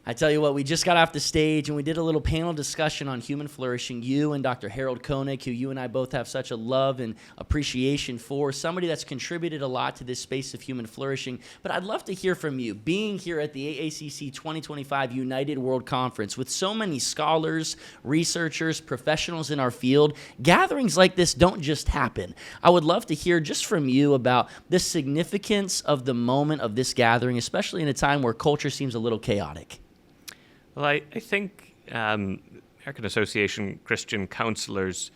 I tell you what, we just got off the stage and we did a little panel discussion on human flourishing. You and Dr. Harold Koenig, who you and I both have such a love and appreciation for, somebody that's contributed a lot to this space of human flourishing. But I'd love to hear from you. Being here at the AACC 2025 United World Conference with so many scholars, researchers, professionals in our field, gatherings like this don't just happen. I would love to hear just from you about the significance of the moment of this gathering, especially in a time where culture seems a little chaotic. Well, I think American Association Christian Counselors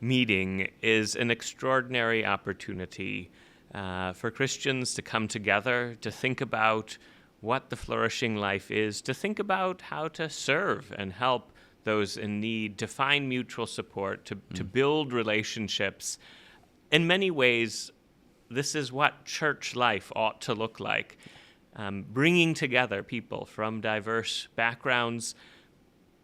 meeting is an extraordinary opportunity for Christians to come together, to think about what the flourishing life is, to think about how to serve and help those in need, to find mutual support, to build relationships. In many ways, this is what church life ought to look like. Bringing together people from diverse backgrounds,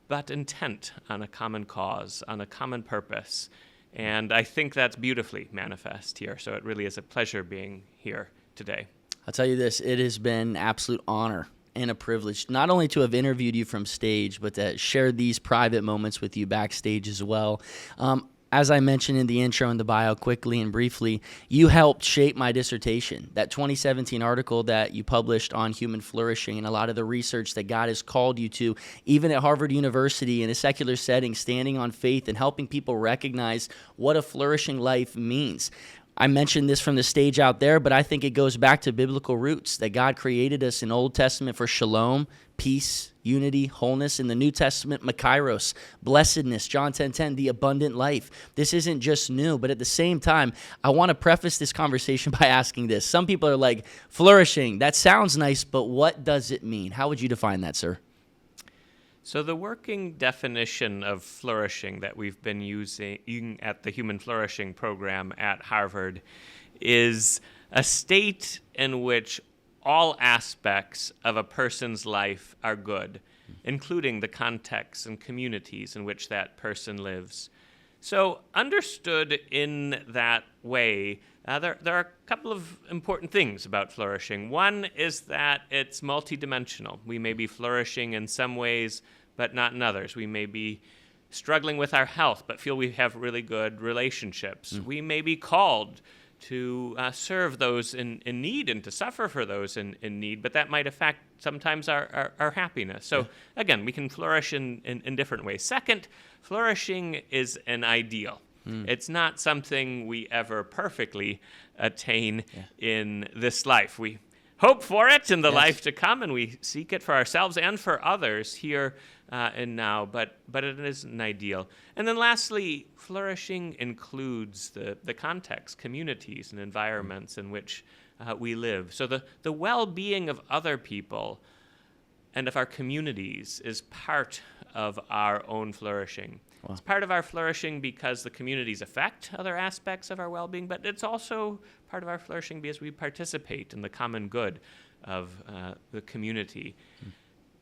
but intent on a common cause, on a common purpose. And I think that's beautifully manifest here. So it really is a pleasure being here today. I'll tell you this, it has been an absolute honor and a privilege not only to have interviewed you from stage, but to share these private moments with you backstage as well. As I mentioned in the intro and the bio quickly and briefly, you helped shape my dissertation, that 2017 article that you published on human flourishing and a lot of the research that God has called you to, even at Harvard University in a secular setting, standing on faith and helping people recognize what a flourishing life means. I mentioned this from the stage out there, but I think it goes back to biblical roots, that God created us in Old Testament for shalom, peace, unity, wholeness. In the New Testament, makairos, blessedness, John 10:10, the abundant life. This isn't just new, but at the same time, I want to preface this conversation by asking this. Some people are like, flourishing, that sounds nice, but what does it mean? How would you define that, sir? So the working definition of flourishing that we've been using at the Human Flourishing Program at Harvard is a state in which all aspects of a person's life are good, including the contexts and communities in which that person lives. So understood in that way, there are a couple of important things about flourishing. One is that it's multidimensional. We may be flourishing in some ways, but not in others. We may be struggling with our health, but feel we have really good relationships. We may be called to serve those in need and to suffer for those in need, but that might affect sometimes our happiness. So again, we can flourish in different ways. Second, flourishing is an ideal. It's not something we ever perfectly attain in this life. We hope for it in the life to come, and we seek it for ourselves and for others here and now, but it is an ideal. And then lastly, flourishing includes the context, communities, and environments in which we live. So the well-being of other people and of our communities is part of our own flourishing. Wow. It's part of our flourishing because the communities affect other aspects of our well-being, but it's also part of our flourishing because we participate in the common good of the community.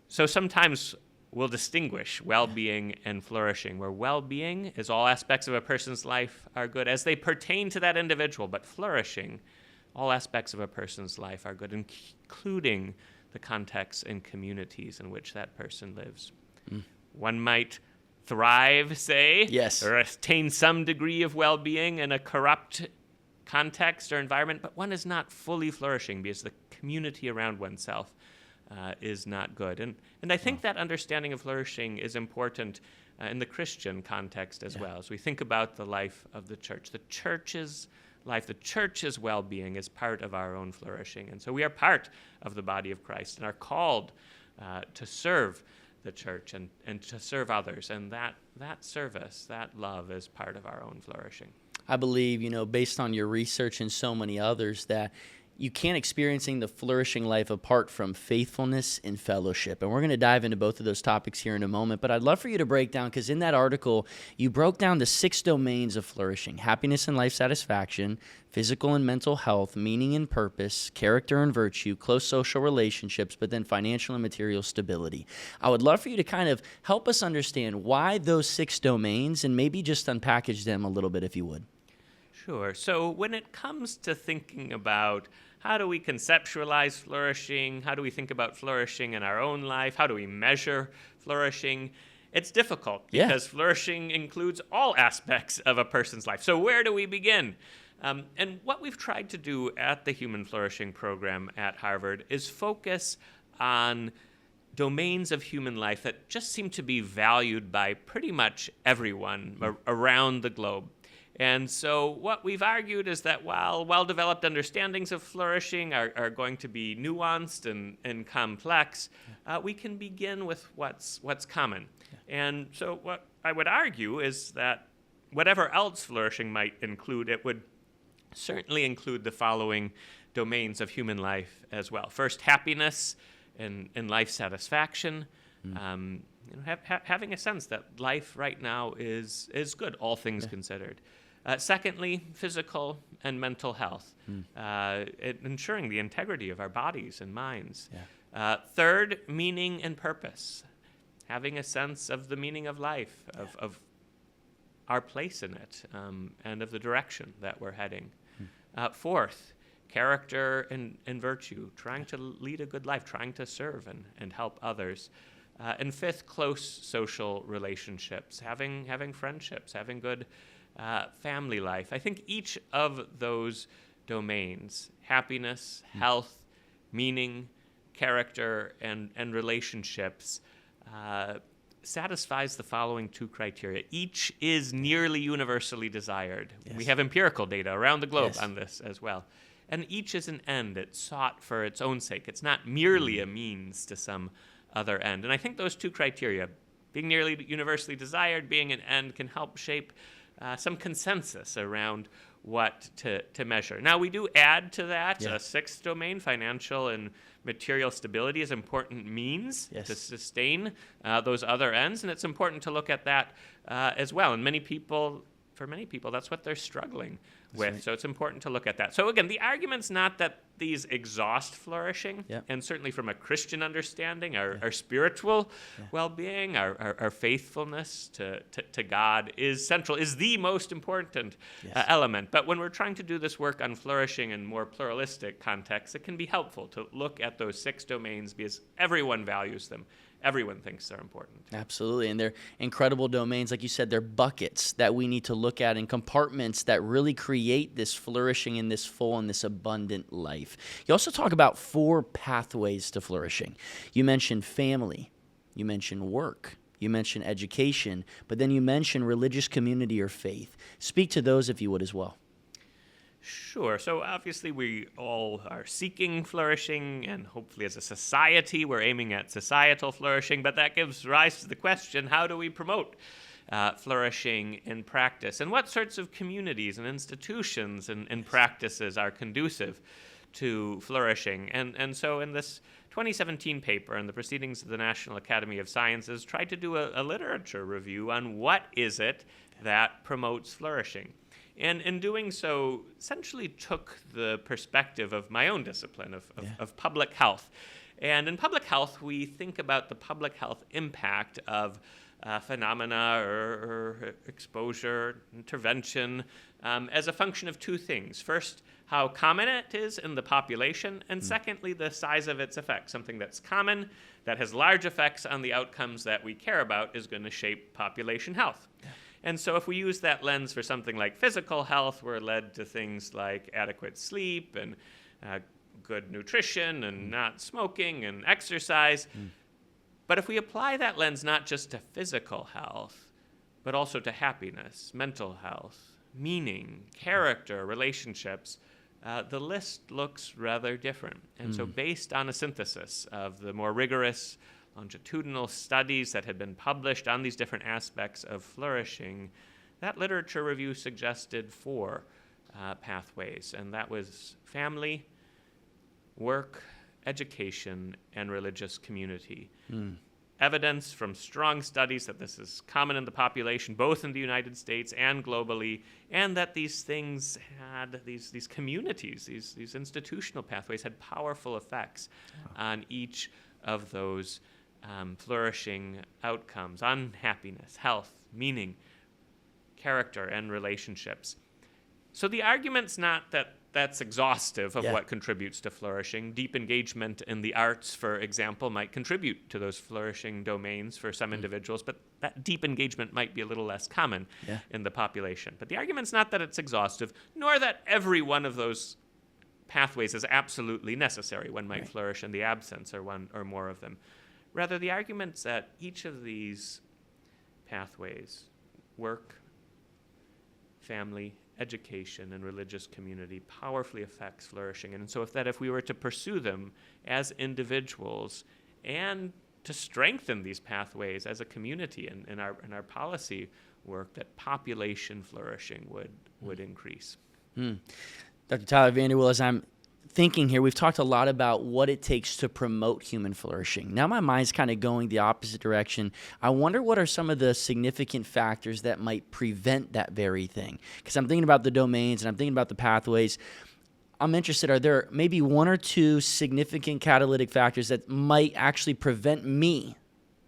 So sometimes we'll distinguish well-being and flourishing, where well-being is all aspects of a person's life are good as they pertain to that individual, but flourishing, all aspects of a person's life are good, including the contexts and communities in which that person lives. One might thrive, say, or attain some degree of well-being in a corrupt context or environment, but one is not fully flourishing because the community around oneself is not good. And I think that understanding of flourishing is important in the Christian context as well. As we think about the life of the church's life, the church's well-being is part of our own flourishing. And so we are part of the body of Christ and are called to serve the church and to serve others. And that service, that love is part of our own flourishing. I believe, based on your research and so many others, that you can't experiencing the flourishing life apart from faithfulness and fellowship. And we're going to dive into both of those topics here in a moment. But I'd love for you to break down, because in that article, you broke down the 6 domains of flourishing: happiness and life satisfaction, physical and mental health, meaning and purpose, character and virtue, close social relationships, but then financial and material stability. I would love for you to kind of help us understand why those 6 domains and maybe just unpackage them a little bit, if you would. Sure. So when it comes to thinking about how do we conceptualize flourishing, how do we think about flourishing in our own life, how do we measure flourishing, it's difficult Yeah. because flourishing includes all aspects of a person's life. So where do we begin? And what we've tried to do at the Human Flourishing Program at Harvard is focus on domains of human life that just seem to be valued by pretty much everyone around the globe. And so what we've argued is that while well-developed understandings of flourishing are going to be nuanced and complex, we can begin with what's common. Yeah. And so what I would argue is that whatever else flourishing might include, it would certainly include the following domains of human life as well. First, happiness and life satisfaction. Having a sense that life right now is good, all things considered. Secondly, physical and mental health, ensuring the integrity of our bodies and minds. Yeah. Third, meaning and purpose, having a sense of the meaning of life, of our place in it, and of the direction that we're heading. Fourth, character and virtue, trying to lead a good life, trying to serve and help others. And fifth, close social relationships, having friendships, having good family life. I think each of those domains, happiness, health, meaning, character, and relationships, satisfies the following two criteria. Each is nearly universally desired. Yes. We have empirical data around the globe on this as well. And each is an end. It's sought for its own sake. It's not merely a means to some other end. And I think those two criteria, being nearly universally desired, being an end, can help shape some consensus around what to measure. Now, we do add to that a sixth domain, financial and material stability, is important means to sustain those other ends, and it's important to look at that as well. And for many people, that's what they're struggling with. Right. So it's important to look at that. So again, the argument's not that these exhaust flourishing, and certainly from a Christian understanding, our spiritual well-being, our faithfulness to God is central, is the most important element. But when we're trying to do this work on flourishing in more pluralistic contexts, it can be helpful to look at those six domains because everyone values them. Everyone thinks they're important. Absolutely, and they're incredible domains. Like you said, they're buckets that we need to look at and compartments that really create this flourishing in this full and this abundant life. You also talk about 4 pathways to flourishing. You mentioned family, you mentioned work, you mentioned education, but then you mentioned religious community or faith. Speak to those if you would as well. Sure. So obviously we all are seeking flourishing, and hopefully as a society we're aiming at societal flourishing, but that gives rise to the question, how do we promote flourishing in practice? And what sorts of communities and institutions and practices are conducive to flourishing? And so in this 2017 paper in the Proceedings of the National Academy of Sciences tried to do a literature review on what is it that promotes flourishing. And in doing so, essentially took the perspective of my own discipline of public health. And in public health, we think about the public health impact of phenomena or exposure, intervention, as a function of 2 things. First, how common it is in the population, and secondly, the size of its effects. Something that's common, that has large effects on the outcomes that we care about, is going to shape population health. And so if we use that lens for something like physical health, we're led to things like adequate sleep and good nutrition and not smoking and exercise. But if we apply that lens not just to physical health, but also to happiness, mental health, meaning, character, relationships, the list looks rather different. And so based on a synthesis of the more rigorous longitudinal studies that had been published on these different aspects of flourishing, that literature review suggested 4 pathways, and that was family, work, education, and religious community. Evidence from strong studies that this is common in the population, both in the United States and globally, and that these things had, these communities, these institutional pathways had powerful effects on each of those flourishing outcomes, on happiness, health, meaning, character, and relationships. So the argument's not that that's exhaustive of Yeah. what contributes to flourishing. Deep engagement in the arts, for example, might contribute to those flourishing domains for some individuals, but that deep engagement might be a little less common Yeah. in the population. But the argument's not that it's exhaustive, nor that every one of those pathways is absolutely necessary. One might flourish in the absence or one or more of them. Rather, the argument's that each of these pathways, work, family, education, and religious community, powerfully affects flourishing. And so if we were to pursue them as individuals and to strengthen these pathways as a community in our policy work, that population flourishing would increase. Dr. Tyler VanderWeele, as I'm thinking here, we've talked a lot about what it takes to promote human flourishing. Now my mind's kind of going the opposite direction. I wonder what are some of the significant factors that might prevent that very thing? Because I'm thinking about the domains and I'm thinking about the pathways. I'm interested, are there maybe one or two significant catalytic factors that might actually prevent me,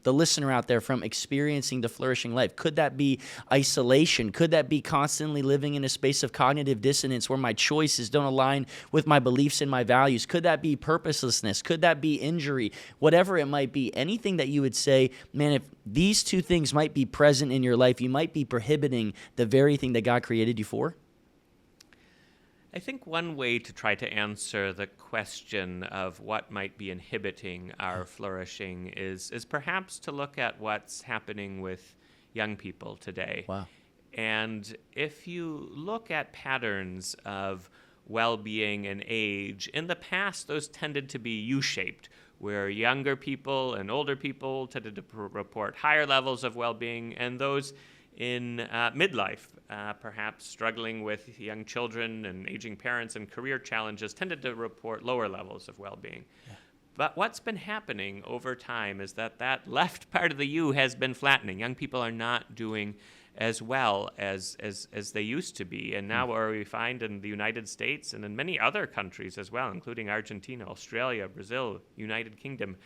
the listener out there, from experiencing the flourishing life? Could that be isolation? Could that be constantly living in a space of cognitive dissonance where my choices don't align with my beliefs and my values? Could that be purposelessness? Could that be injury? Whatever it might be, anything that you would say, man, if these two things might be present in your life, you might be prohibiting the very thing that God created you for? I think one way to try to answer the question of what might be inhibiting our flourishing is perhaps to look at what's happening with young people today. Wow. And if you look at patterns of well-being and age, in the past those tended to be U-shaped, where younger people and older people tended to report higher levels of well-being, and those in midlife, perhaps struggling with young children and aging parents and career challenges, tended to report lower levels of well-being. Yeah. But what's been happening over time is that left part of the U has been flattening. Young people are not doing as well as they used to be. And now what we find in the United States and in many other countries as well, including Argentina, Australia, Brazil, United Kingdom,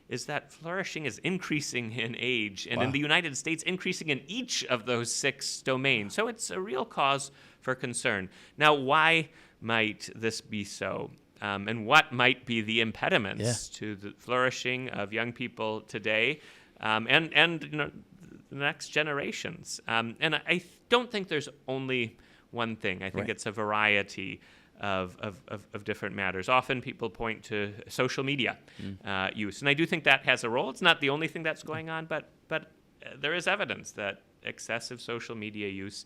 is that flourishing is increasing in age, and in the United States, increasing in each of those 6 domains. So it's a real cause for concern. Now, why might this be so? And what might be the impediments to the flourishing of young people today and the next generations? And I don't think there's only one thing. I think it's a variety of different matters. Often people point to social media use, and I do think that has a role. It's not the only thing that's going on, but there is evidence that excessive social media use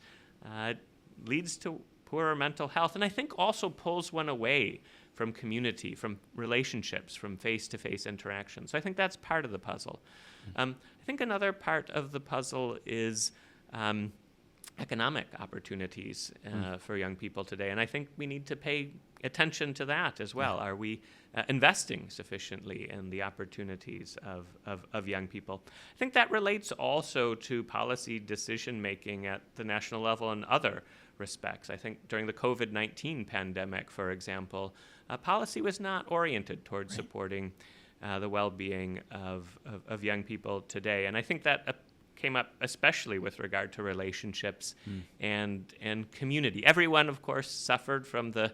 leads to poorer mental health, and I think also pulls one away from community, from relationships, from face-to-face interaction. So I think that's part of the puzzle. I think another part of the puzzle is economic opportunities for young people today. And I think we need to pay attention to that as well. Are we investing sufficiently in the opportunities of young people? I think that relates also to policy decision-making at the national level and other respects. I think during the COVID-19 pandemic, for example, policy was not oriented towards supporting the well-being of young people today. And I think that came up especially with regard to relationships and community. Everyone, of course, suffered from the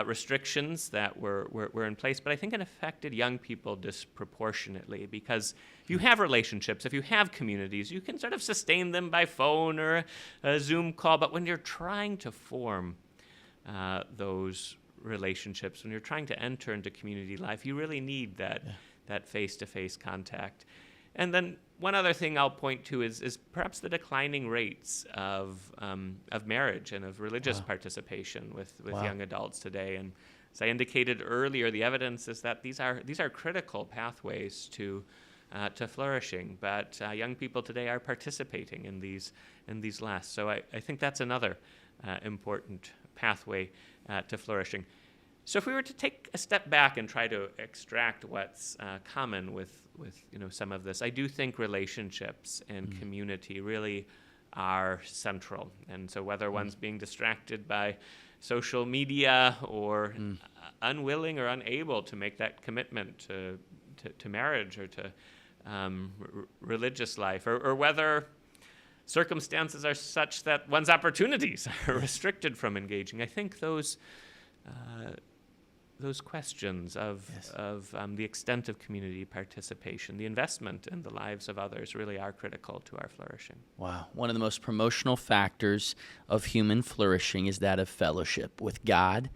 restrictions that were in place, but I think it affected young people disproportionately, because if you have relationships, if you have communities, you can sort of sustain them by phone or a Zoom call, but when you're trying to form those relationships, when you're trying to enter into community life, you really need that face-to-face contact. And then one other thing I'll point to is perhaps the declining rates of marriage and of religious participation with young adults today. And as I indicated earlier, the evidence is that these are critical pathways to flourishing. But young people today are participating in these last. So I think that's another important pathway to flourishing. So if we were to take a step back and try to extract what's common with some of this, I do think relationships and community really are central. And so whether one's being distracted by social media or unwilling or unable to make that commitment to marriage or to religious life, or whether circumstances are such that one's opportunities are restricted from engaging. I think those questions of the extent of community participation, the investment in the lives of others, really are critical to our flourishing. Wow. One of the most promotional factors of human flourishing is that of fellowship with God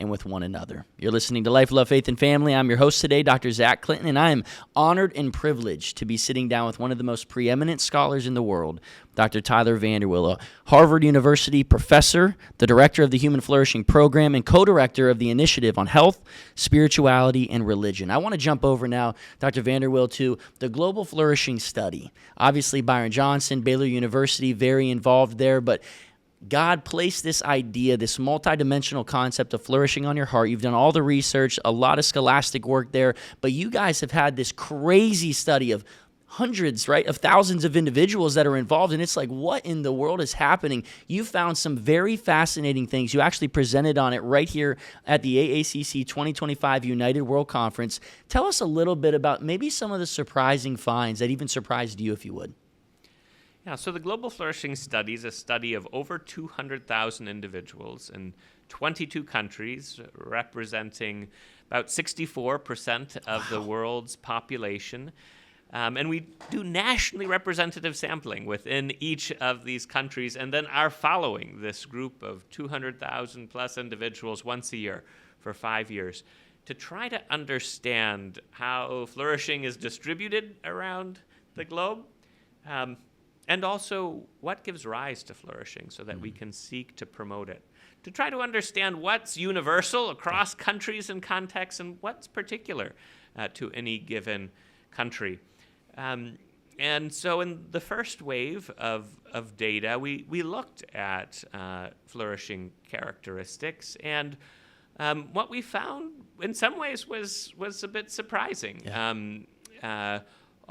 and with one another. You're listening to Life, Love, Faith, and Family. I'm your host today, Dr. Zach Clinton, and I am honored and privileged to be sitting down with one of the most preeminent scholars in the world, Dr. Tyler VanderWeele, a Harvard University professor, the director of the Human Flourishing Program, and co-director of the Initiative on Health, Spirituality, and Religion. I want to jump over now, Dr. VanderWeele, to the Global Flourishing Study. Obviously, Byron Johnson, Baylor University, very involved there, but God placed this idea, this multidimensional concept of flourishing on your heart. You've done all the research, a lot of scholastic work there, but you guys have had this crazy study of hundreds, right, of thousands of individuals that are involved, and it's like, what in the world is happening? You found some very fascinating things. You actually presented on it right here at the AACC 2025 United World Conference. Tell us a little bit about maybe some of the surprising finds that even surprised you, if you would. Yeah, so the Global Flourishing Study is a study of over 200,000 individuals in 22 countries, representing about 64% of the world's population. And we do nationally representative sampling within each of these countries, and then are following this group of 200,000 plus individuals once a year for 5 years to try to understand how flourishing is distributed around the globe. And also, what gives rise to flourishing so that we can seek to promote it. To try to understand what's universal across countries and contexts and what's particular to any given country. And so in the first wave of data, we looked at flourishing characteristics. And what we found in some ways was a bit surprising. Yeah.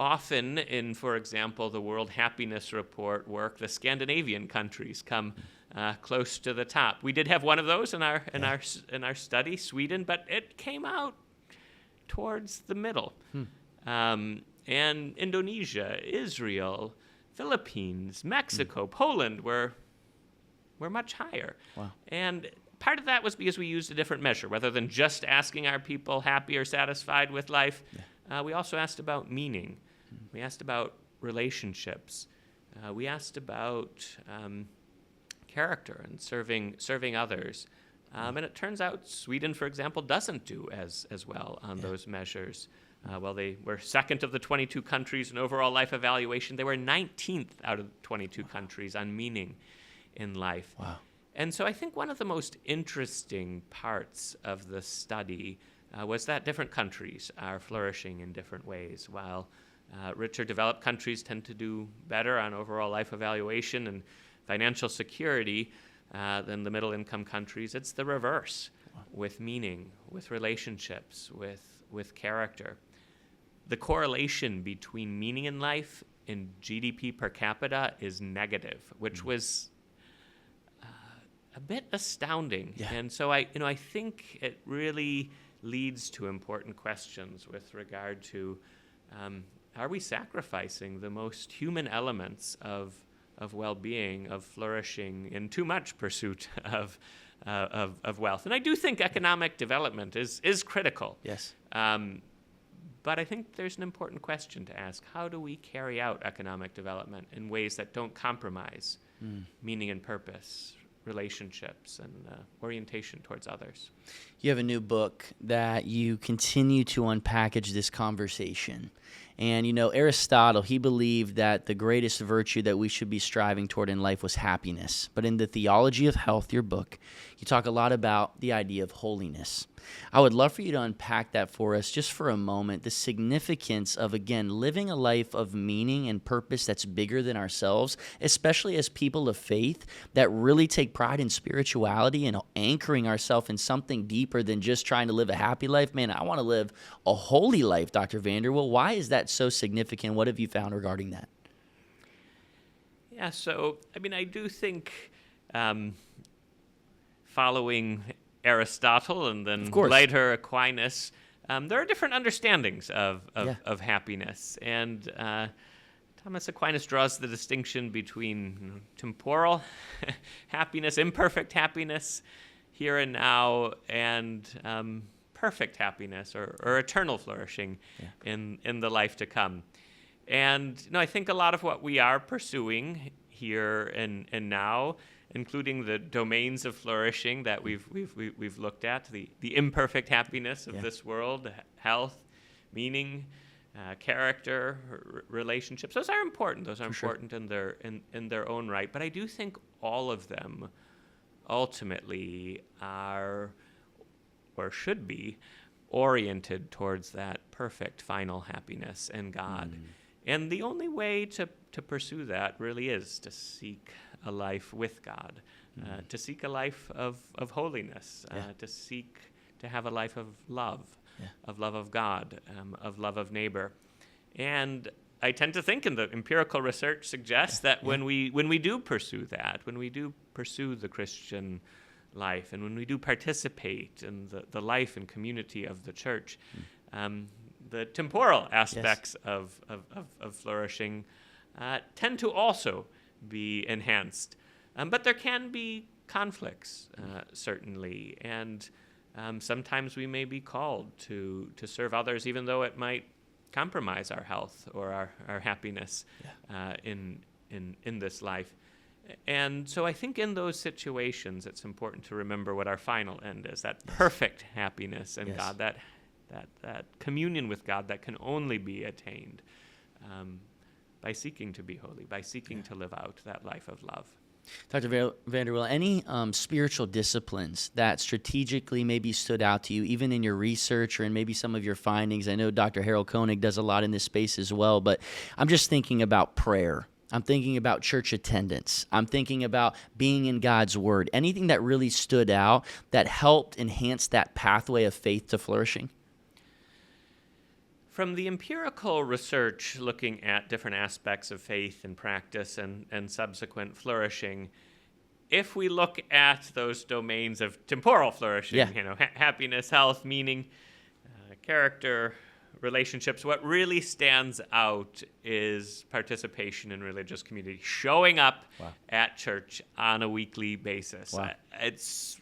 Often in, for example, the World Happiness Report work, the Scandinavian countries come close to the top. We did have one of those in our study, Sweden, but it came out towards the middle. And Indonesia, Israel, Philippines, Mexico, Poland were much higher. Wow. And part of that was because we used a different measure. Rather than just asking our people happy or satisfied with life, we also asked about meaning. We asked about relationships. We asked about character and serving others. And it turns out Sweden, for example, doesn't do as well on those measures. While they were second of the 22 countries in overall life evaluation, they were 19th out of 22 countries on meaning in life. Wow. And so I think one of the most interesting parts of the study was that different countries are flourishing in different ways. While richer developed countries tend to do better on overall life evaluation and financial security than the middle income countries, it's the reverse. Wow. With meaning, with relationships, with character. The correlation between meaning in life and GDP per capita is negative, which was a bit astounding. Yeah. And so I think it really leads to important questions with regard to are we sacrificing the most human elements of well-being, of flourishing, in too much pursuit of wealth? And I do think economic development is critical. Yes. But I think there's an important question to ask. How do we carry out economic development in ways that don't compromise meaning and purpose, relationships, and orientation towards others? You have a new book that you continue to unpackage this conversation. And, Aristotle, he believed that the greatest virtue that we should be striving toward in life was happiness. But in the Theology of Health, your book, you talk a lot about the idea of holiness. I would love for you to unpack that for us just for a moment, the significance of, again, living a life of meaning and purpose that's bigger than ourselves, especially as people of faith that really take pride in spirituality and anchoring ourselves in something deeper than just trying to live a happy life. Man, I want to live a holy life, Dr. VanderWeele. Why is that so significant? What have you found regarding that? Yeah, so, I do think following Aristotle and then later Aquinas, there are different understandings of happiness. And Thomas Aquinas draws the distinction between temporal happiness, imperfect happiness, here and now, and perfect happiness or eternal flourishing in the life to come. And I think a lot of what we are pursuing here and now, including the domains of flourishing that we've looked at, the imperfect happiness of this world, health, meaning, character, relationships. Those are important. Those are important in their own right. But I do think all of them ultimately are, or should be, oriented towards that perfect final happiness in God. And the only way to pursue that really is to seek a life with God, to seek a life of holiness, to seek to have a life of love of God, of love of neighbor. And I tend to think, and the empirical research suggests that when we do pursue that, when we do pursue the Christian life, and when we do participate in the life and community of the church, the temporal aspects of flourishing tend to also be enhanced. But there can be conflicts, certainly, and sometimes we may be called to serve others, even though it might compromise our health or our happiness in this life. And so I think in those situations, it's important to remember what our final end is, that perfect happiness in God, that communion with God that can only be attained by seeking to be holy, by seeking to live out that life of love. Dr. VanderWeele, any spiritual disciplines that strategically maybe stood out to you, even in your research or in maybe some of your findings? I know Dr. Harold Koenig does a lot in this space as well, but I'm just thinking about prayer. I'm thinking about church attendance. I'm thinking about being in God's Word. Anything that really stood out that helped enhance that pathway of faith to flourishing? From the empirical research looking at different aspects of faith and practice and subsequent flourishing, if we look at those domains of temporal flourishing, happiness, health, meaning, character, relationships, what really stands out is participation in religious community, showing up at church on a weekly basis. It's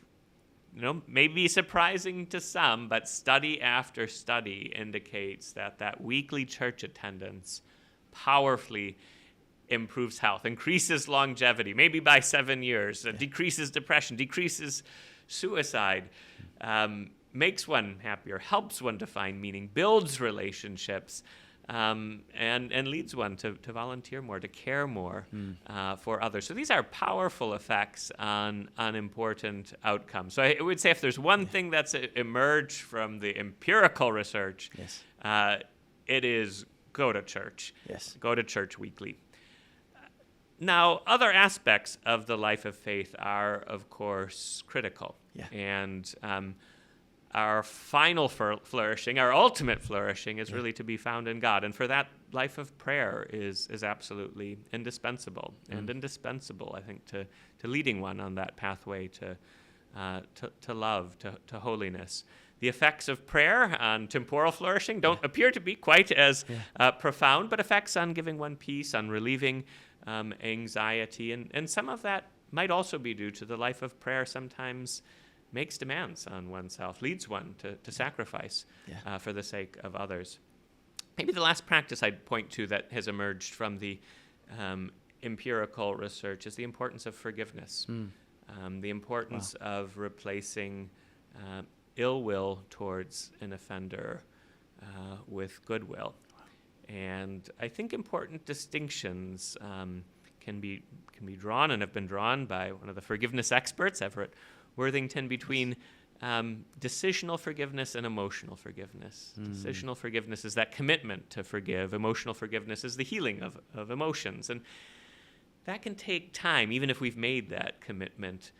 maybe surprising to some, but study after study indicates that weekly church attendance powerfully improves health, increases longevity, maybe by 7 years, decreases depression, decreases suicide, makes one happier, helps one to find meaning, builds relationships, and leads one to volunteer more, to care more for others. So these are powerful effects on important outcomes. So I would say if there's one thing that's emerged from the empirical research, it is go to church. Go to church weekly. Now, other aspects of the life of faith are, of course, critical. And our final flourishing, our ultimate flourishing, is really to be found in God. And for that, life of prayer is absolutely indispensable. And indispensable, I think, to leading one on that pathway to love, to holiness. The effects of prayer on temporal flourishing don't appear to be quite as profound, but effects on giving one peace, on relieving anxiety. And some of that might also be due to the life of prayer sometimes makes demands on oneself, leads one to sacrifice for the sake of others. Maybe the last practice I'd point to that has emerged from the empirical research is the importance of forgiveness, the importance of replacing ill will towards an offender with goodwill. And I think important distinctions can be drawn and have been drawn by one of the forgiveness experts, Everett Worthington, between decisional forgiveness and emotional forgiveness. Decisional forgiveness is that commitment to forgive. Emotional forgiveness is the healing of emotions. And that can take time, even if we've made that commitment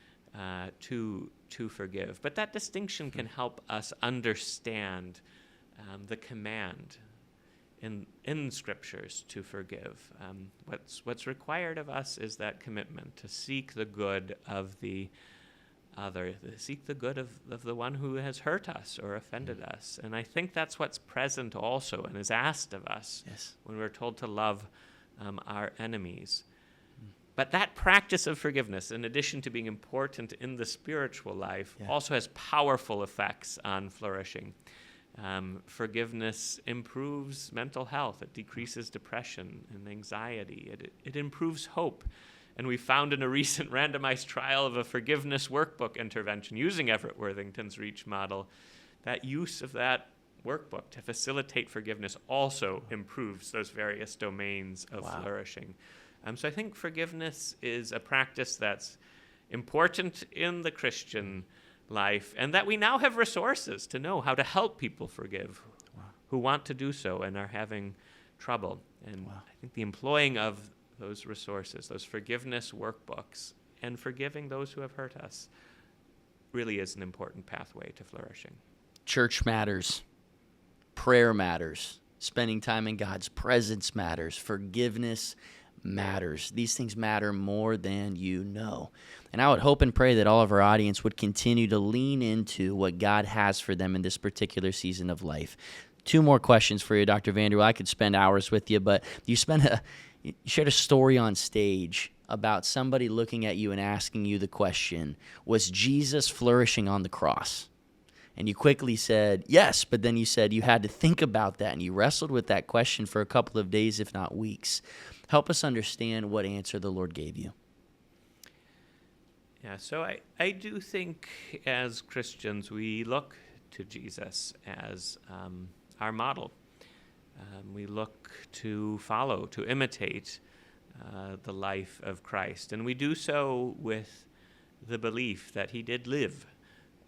to forgive. But that distinction can help us understand the command in scriptures to forgive. What's required of us is that commitment to seek the good of the other, seek the good of the one who has hurt us or offended us. And I think that's what's present also and is asked of us when we're told to love our enemies. But that practice of forgiveness, in addition to being important in the spiritual life, also has powerful effects on flourishing. Forgiveness improves mental health. It decreases depression and anxiety. It improves hope. And we found in a recent randomized trial of a forgiveness workbook intervention using Everett Worthington's REACH model, that use of that workbook to facilitate forgiveness also improves those various domains of flourishing. So I think forgiveness is a practice that's important in the Christian life, and that we now have resources to know how to help people forgive who want to do so and are having trouble. And I think the employing of those resources, those forgiveness workbooks, and forgiving those who have hurt us really is an important pathway to flourishing. Church matters. Prayer matters. Spending time in God's presence matters. Forgiveness matters. These things matter more than you know. And I would hope and pray that all of our audience would continue to lean into what God has for them in this particular season of life. 2 more questions for you, Dr. VanderWeele. I could spend hours with you, but you shared a story on stage about somebody looking at you and asking you the question, was Jesus flourishing on the cross? And you quickly said, yes, but then you said you had to think about that, and you wrestled with that question for a couple of days, if not weeks. Help us understand what answer the Lord gave you. Yeah, so I do think as Christians we look to Jesus as our model. We look to follow, to imitate the life of Christ. And we do so with the belief that he did live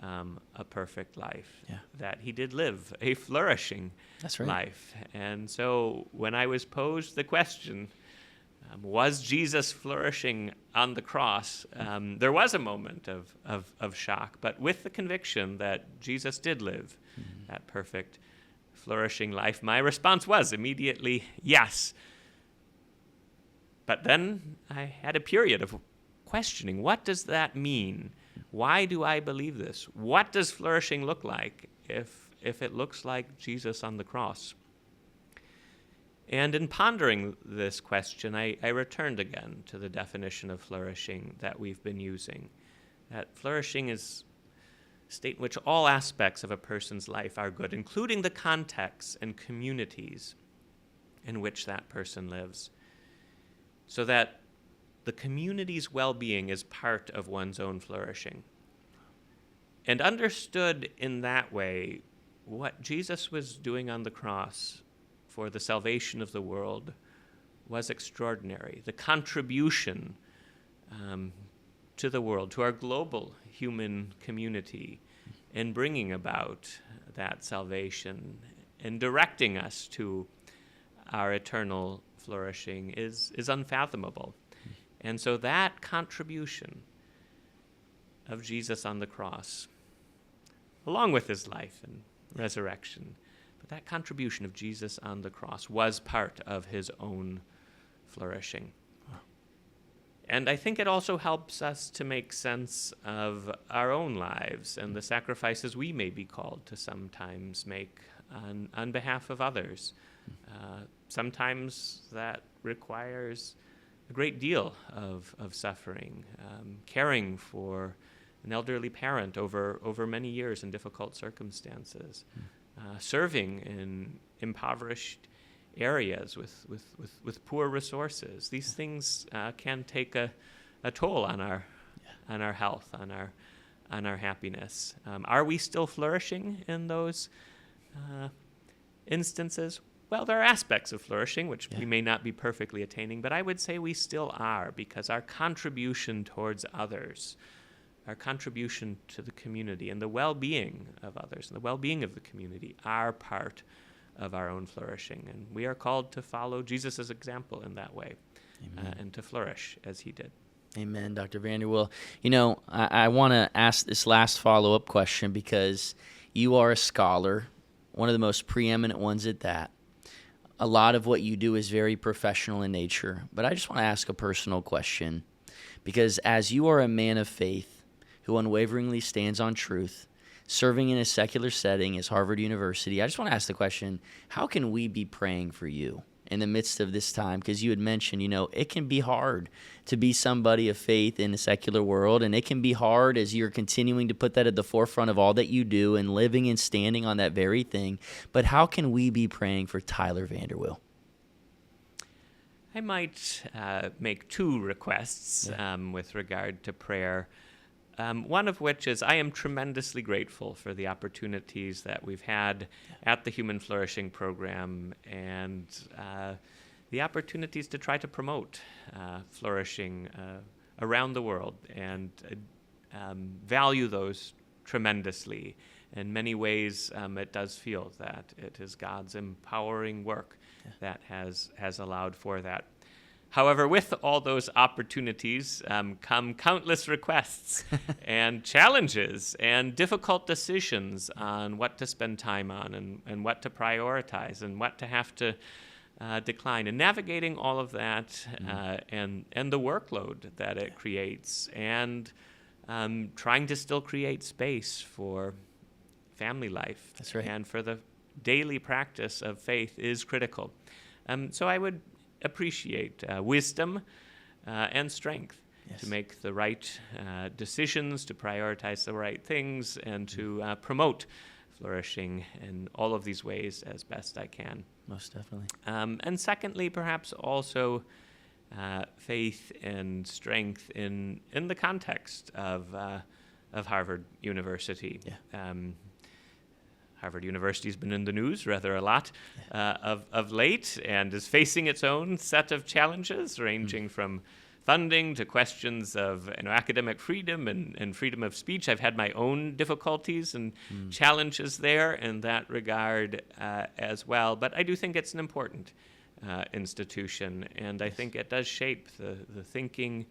a perfect life, that he did live a flourishing life. And so when I was posed the question, was Jesus flourishing on the cross, there was a moment of shock, but with the conviction that Jesus did live that perfect, flourishing life, my response was immediately yes. But then I had a period of questioning, what does that mean? Why do I believe this? What does flourishing look like if it looks like Jesus on the cross? And in pondering this question, I returned again to the definition of flourishing that we've been using. That flourishing is a state in which all aspects of a person's life are good, including the contexts and communities in which that person lives, so that the community's well-being is part of one's own flourishing. And understood in that way, what Jesus was doing on the cross for the salvation of the world was extraordinary. The contribution to the world, to our global human community, in bringing about that salvation and directing us to our eternal flourishing is unfathomable. And so that contribution of Jesus on the cross, along with his life and resurrection, but that contribution of Jesus on the cross was part of his own flourishing. And I think it also helps us to make sense of our own lives and the sacrifices we may be called to sometimes make on behalf of others. Sometimes that requires a great deal of suffering, caring for an elderly parent over many years in difficult circumstances, serving in impoverished areas with poor resources. These things can take a toll on our health, on our happiness. Are we still flourishing in those instances? Well, there are aspects of flourishing which we may not be perfectly attaining, but I would say we still are, because our contribution towards others, our contribution to the community and the well-being of others and the well-being of the community are part of our own flourishing. And we are called to follow Jesus' example in that way and to flourish as he did. Amen, Dr. VanderWeele. You know, I want to ask this last follow-up question because you are a scholar, one of the most preeminent ones at that. A lot of what you do is very professional in nature, but I just want to ask a personal question, because as you are a man of faith who unwaveringly stands on truth, serving in a secular setting as Harvard University, I just want to ask the question, how can we be praying for you in the midst of this time, because you had mentioned, it can be hard to be somebody of faith in a secular world, and it can be hard as you're continuing to put that at the forefront of all that you do and living and standing on that very thing. But how can we be praying for Tyler VanderWeele? I might make two requests with regard to prayer. One of which is I am tremendously grateful for the opportunities that we've had at the Human Flourishing Program and the opportunities to try to promote flourishing around the world, and value those tremendously. In many ways, it does feel that it is God's empowering work that has allowed for that. However, with all those opportunities come countless requests and challenges and difficult decisions on what to spend time on and what to prioritize and what to have to decline. And navigating all of that and the workload that it creates, and trying to still create space for family life. That's right. And for the daily practice of faith is critical. So I would appreciate wisdom and strength to make the right decisions, to prioritize the right things, and to promote flourishing in all of these ways as best I can. Most definitely. And secondly, perhaps also faith and strength in the context of Harvard University. Harvard University has been in the news rather a lot of late, and is facing its own set of challenges, ranging from funding to questions of academic freedom and freedom of speech. I've had my own difficulties and challenges there in that regard as well. But I do think it's an important institution, and I think it does shape the thinking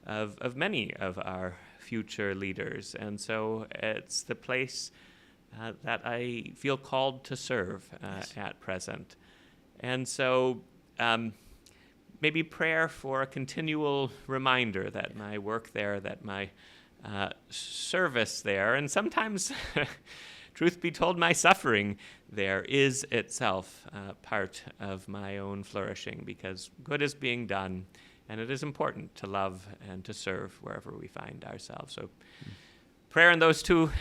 of many of our future leaders. And so it's the place that I feel called to serve at present. And so maybe prayer for a continual reminder that my work there, that my service there, and sometimes, truth be told, my suffering there is itself part of my own flourishing, because good is being done, and it is important to love and to serve wherever we find ourselves. So prayer in those two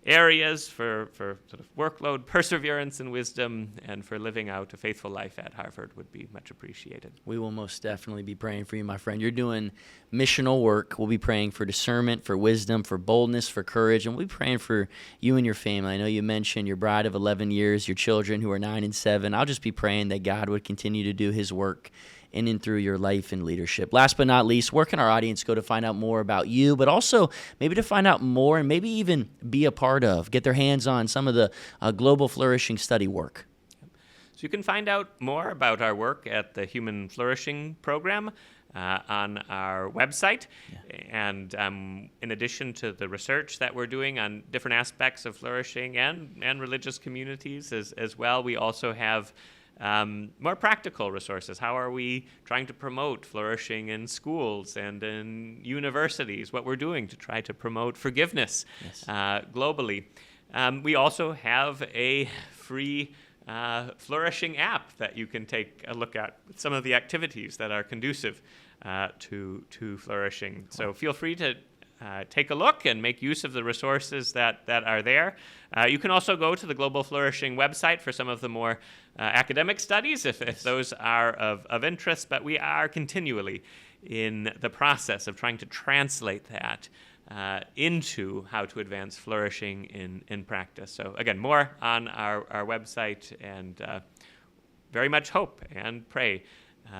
areas for sort of workload, perseverance, and wisdom, and for living out a faithful life at Harvard would be much appreciated. We will most definitely be praying for you, my friend. You're doing missional work. We'll be praying for discernment, for wisdom, for boldness, for courage, and we'll be praying for you and your family. I know you mentioned your bride of 11 years, your children who are 9 and 7. I'll just be praying that God would continue to do his work in and through your life and leadership. Last but not least, where can our audience go to find out more about you, but also maybe to find out more and maybe even be a part of, get their hands on some of the Global Flourishing Study work? So you can find out more about our work at the Human Flourishing Program on our website. And in addition to the research that we're doing on different aspects of flourishing and religious communities as well, we also have more practical resources. How are we trying to promote flourishing in schools and in universities? What we're doing to try to promote forgiveness globally. We also have a free flourishing app that you can take a look at with some of the activities that are conducive to flourishing. So feel free to take a look and make use of the resources that are there. You can also go to the Global Flourishing website for some of the more academic studies if those are of interest, but we are continually in the process of trying to translate that into how to advance flourishing in practice. So again, more on our website, and very much hope and pray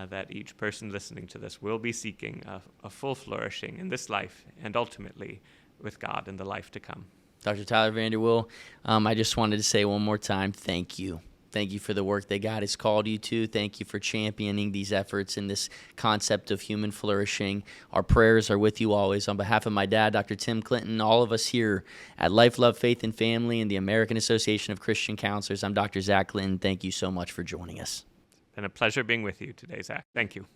that each person listening to this will be seeking a full flourishing in this life and ultimately with God in the life to come. Dr. Tyler VanderWeele, I just wanted to say one more time, thank you. Thank you for the work that God has called you to. Thank you for championing these efforts in this concept of human flourishing. Our prayers are with you always. On behalf of my dad, Dr. Tim Clinton, all of us here at Life, Love, Faith, and Family and the American Association of Christian Counselors, I'm Dr. Zach Clinton. Thank you so much for joining us. It's been a pleasure being with you today, Zach. Thank you.